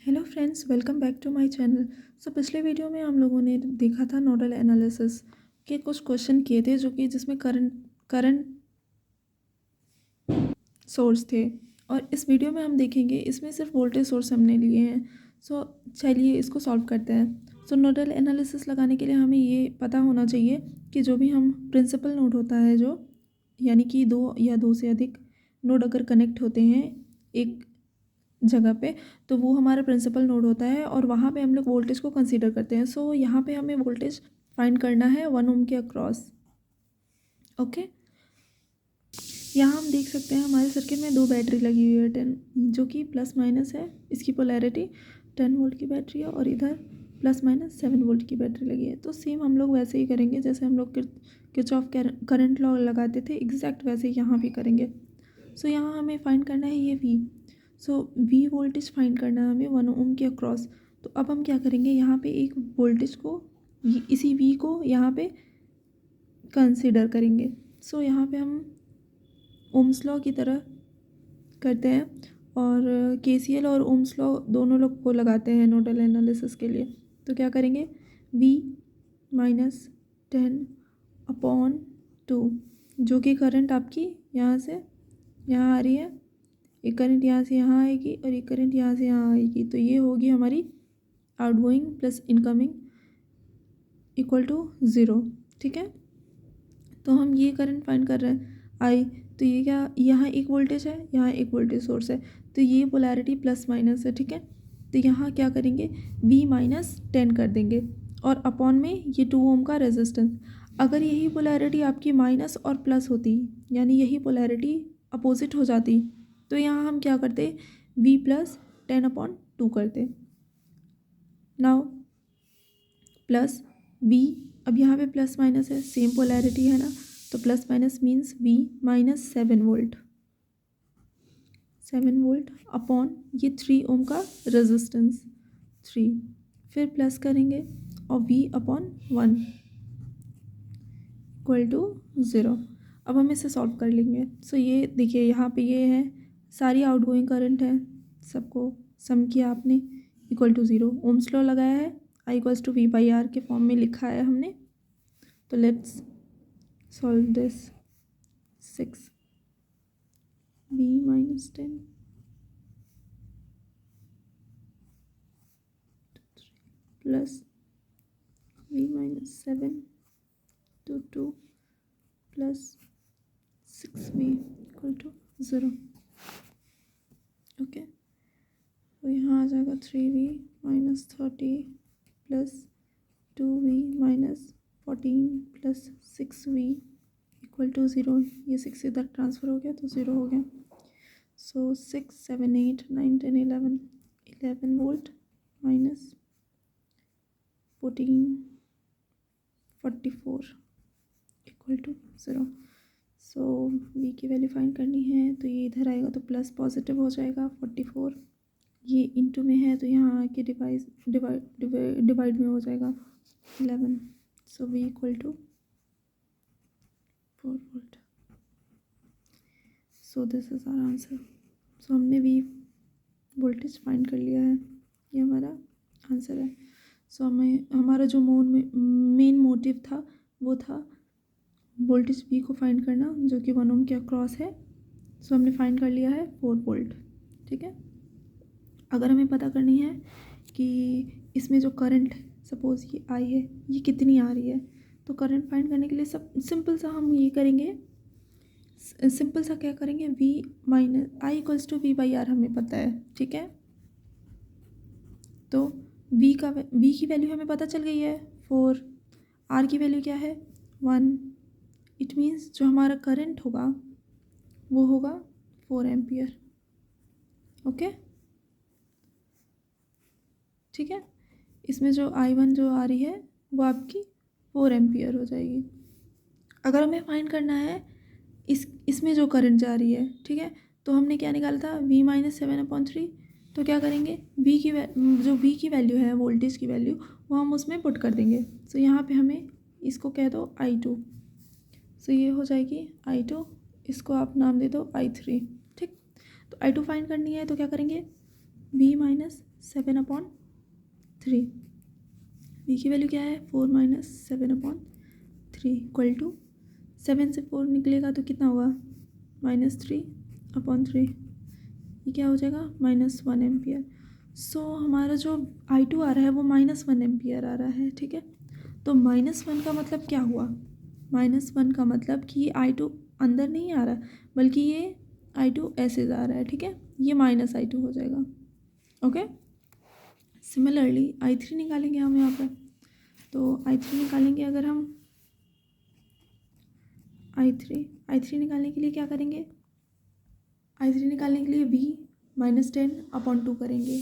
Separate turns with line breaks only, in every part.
Hello friends, welcome back to my channel. पिछले video में हम लोगों ने देखा था नोडल एनालिसिस के कुछ क्वेश्चन किए थे जो कि जिसमें करंट सोर्स थे। और इस वीडियो में हम देखेंगे, इसमें सिर्फ वोल्टेज सोर्स हमने लिए हैं। चलिए इसको सॉल्व करते हैं। नोडल एनालिसिस लगाने के लिए हमें ये पता होना चाहिए कि जो भी हम प्रिंसिपल नोड होता है, जो यानी कि दो या दो से अधिक नोड अगर कनेक्ट होते हैं एक जगह पे, तो वो हमारा प्रिंसिपल नोड होता है और वहाँ पे हम लोग वोल्टेज को कंसीडर करते हैं। यहाँ पे हमें वोल्टेज फाइंड करना है 1 ओम के अक्रॉस। ओके, यहाँ हम देख सकते हैं हमारे सर्किट में दो बैटरी लगी हुई है 10, जो कि प्लस माइनस है। इसकी पोलैरिटी 10 वोल्ट की बैटरी है और इधर प्लस माइनस 7 वोल्ट की बैटरी लगी है। तो सेम हम लोग वैसे ही करेंगे जैसे हम लोग किरचॉफ करंट लॉ लगाते थे, एग्जैक्ट वैसे ही यहाँ भी करेंगे। यहाँ हमें फाइंड करना है ये V। V वोल्टेज फाइंड करना है हमें 1 ओम के अक्रॉस। तो अब हम क्या करेंगे, यहाँ पे एक वोल्टेज को, इसी V को यहाँ पे कंसीडर करेंगे। यहाँ पे हम ओम्स लॉ की तरह करते हैं और KCL और ओम्स लॉ दोनों लोग को लगाते हैं नोडल एनालिसिस के लिए। तो क्या करेंगे, V माइनस 10/2, जो कि करंट आपकी यहाँ से यहाँ आ रही है, एक करंट यहाँ से यहाँ आएगी और एक करंट यहाँ से यहाँ आएगी। तो ये होगी हमारी outgoing plus incoming equal to 0। ठीक है, तो हम ये करंट फाइंड कर रहे हैं I। तो ये क्या, यहाँ एक वोल्टेज है, यहाँ एक वोल्टेज सोर्स है, तो ये पोलैरिटी प्लस माइनस है। ठीक है, तो यहाँ क्या करेंगे, V माइनस 10 कर देंगे और अपॉन में ये 2 ओम का रेजिस्टेंस। अगर यही पोलैरिटी आपकी माइनस और प्लस होती, यानी यही पोलैरिटी अपोजिट हो जाती, तो यहाँ हम क्या करते, V प्लस 10/2 करते। नाउ प्लस V, अब यहाँ पे प्लस माइनस है, सेम पोलैरिटी है ना, तो plus minus means V minus 7 volt upon ये 3 ओम का रेजिस्टेंस 3, फिर प्लस करेंगे और V/1 इक्वल टू 0। अब हम इसे सॉल्व कर लेंगे। ये देखिए, यहाँ पे ये है, सारी आउटगोइंग करंट है, सबको सम किया आपने, इक्वल टू 0। ओम्स लॉ लगाया है, I इक्वल्स टू V/R के फॉर्म में लिखा है हमने। तो let's solve this. 6 V minus 10 plus V minus 7 to 2 plus 6V equal to 0। Okay, तो यहाँ आ जाएगा 3V minus 30 plus 2V minus 14 plus 6V equal to 0। ये 6 इधर ट्रांसफ़र हो गया तो 0 हो गया। 6 7 8 9 10 11 volt minus 14 44 equal to 0। V की वैल्यू फाइंड करनी है, तो ये इधर आएगा तो प्लस पॉजिटिव हो जाएगा 44, ये इनटू में है तो यहाँ आके डिवाइड में हो जाएगा 11। V equal to 4 volt. This is our answer. हमने V वोल्टेज फाइंड कर लिया है, ये हमारा आंसर है। हमें हमारा जो मेन मोटिव था वो था वोल्टेज V को फाइंड करना, जो कि 1 ओम के अक्रॉस है। हमने फाइंड कर लिया है 4 वोल्ट। ठीक है, अगर हमें पता करनी है कि इसमें जो करंट, सपोज ये I है, ये कितनी आ रही है, तो करंट फाइंड करने के लिए सब सिंपल सा हम ये करेंगे, सिंपल सा क्या करेंगे, V minus I equals to V/R हमें पता है। ठीक है, तो V की वैल्यू हमें पता चल गई है 4, R की वैल्यू क्या है 1। इट मीन्स जो हमारा करंट होगा वो होगा 4 एम्पियर। ओके, ठीक है, इसमें जो I1 जो आ रही है वो आपकी 4 एम्पियर हो जाएगी। अगर हमें फाइंड करना है इसमें जो करंट जा रही है, ठीक है, तो हमने क्या निकाला था, V माइनस 7/3। तो क्या करेंगे, जो V की वैल्यू है, वोल्टेज की वैल्यू, वो हम उसमें पुट कर देंगे। यहाँ पे हमें इसको कह दो I2। ये हो जाएगी I2, इसको आप नाम दे दो I3। ठीक, तो I2 फाइंड करनी है तो क्या करेंगे, V माइनस 7/3। v की वैल्यू क्या है 4 - 7/3 इक्वल टू 7 से 4 निकलेगा तो कितना होगा -3/3। ये क्या हो जाएगा -1 एम्पियर। सो हमारा जो I2 आ रहा है वो -1 एम्पियर आ रहा है। ठीक है, तो -1 का मतलब क्या हुआ, -1 का मतलब कि ये I2 अंदर नहीं आ रहा बल्कि ये I2 ऐसे जा रहा है। ठीक है, ये -I2 हो जाएगा। ओके, सिमिलरली I3 निकालेंगे हम यहाँ पर। तो I3 निकालेंगे अगर हम I3 निकालने के लिए क्या करेंगे, I3 निकालने के लिए V -10/2 करेंगे।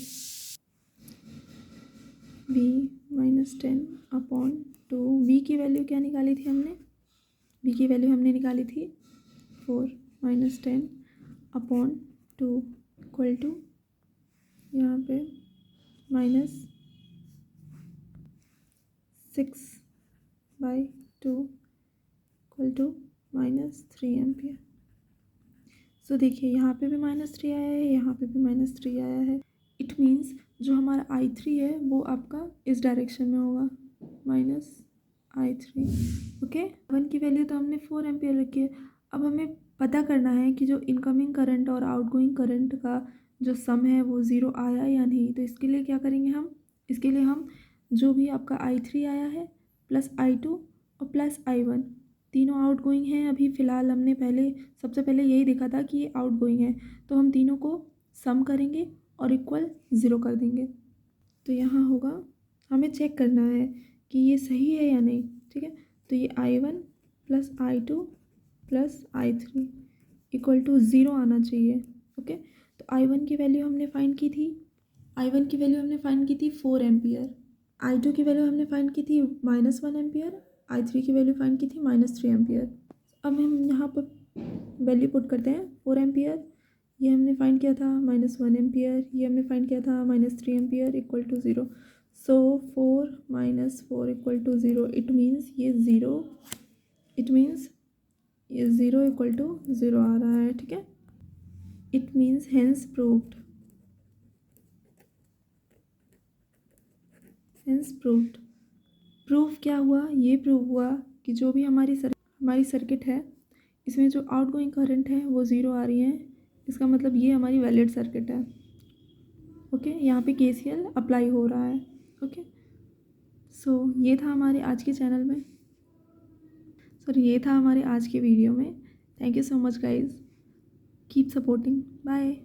V -10/2। V की वैल्यू क्या निकाली थी हमने, V की वैल्यू हमने निकाली थी 4 - 10/2 इक्वल टू यहाँ पे -6/2 इक्वल टू -3 एम्पियर। सो देखिए यहाँ पे भी -3 आया है, यहाँ पे भी -3 आया है। इट मीन्स जो हमारा I3 है वो आपका इस डायरेक्शन में होगा -I3। ओके, 1 की वैल्यू तो हमने 4 एम्पियर रखी है। अब हमें पता करना है कि जो इनकमिंग करंट और आउटगोइंग करंट का जो सम है वो 0 आया या नहीं। तो इसके लिए क्या करेंगे हम, इसके लिए हम जो भी आपका I3 आया है प्लस I2 और प्लस I1 तीनों आउटगोइंग हैं। अभी फ़िलहाल हमने सबसे पहले यही देखा था कि ये आउटगोइंग है, तो हम तीनों को सम करेंगे और इक्वल 0 कर देंगे। तो यहाँ होगा, हमें चेक करना है कि ये सही है या नहीं। ठीक है, तो ये I1 plus I2 plus I3 equal to 0 आना चाहिए। ओके, तो I1 की वैल्यू हमने फाइंड की थी, 4 एम्पियर। I2 की वैल्यू हमने फाइंड की थी -1 एम्पियर। I3 की वैल्यू फाइंड की थी -3 एम्पियर। अब हम यहाँ पर वैल्यू पुट करते हैं 4 एम्पियर, ये हमने फाइंड किया था -1 एम्पियर, ये हमने फाइंड किया था -3 ampere equal to 0। So 4 - 4 equal to 0। It means ये 0 इक्वल टू 0 आ रहा है। ठीक है, it means hence proved. Proof क्या हुआ, ये प्रूव हुआ कि जो भी हमारी सर्किट है इसमें जो आउटगोइंग करंट है वो 0 आ रही है। इसका मतलब ये हमारी वैलिड सर्किट है। ओके, यहाँ पे KCL अप्लाई हो रहा है। ओके, सो ये था हमारे आज के चैनल में, ये था हमारे आज के वीडियो में। Thank you so much guys, keep supporting, bye.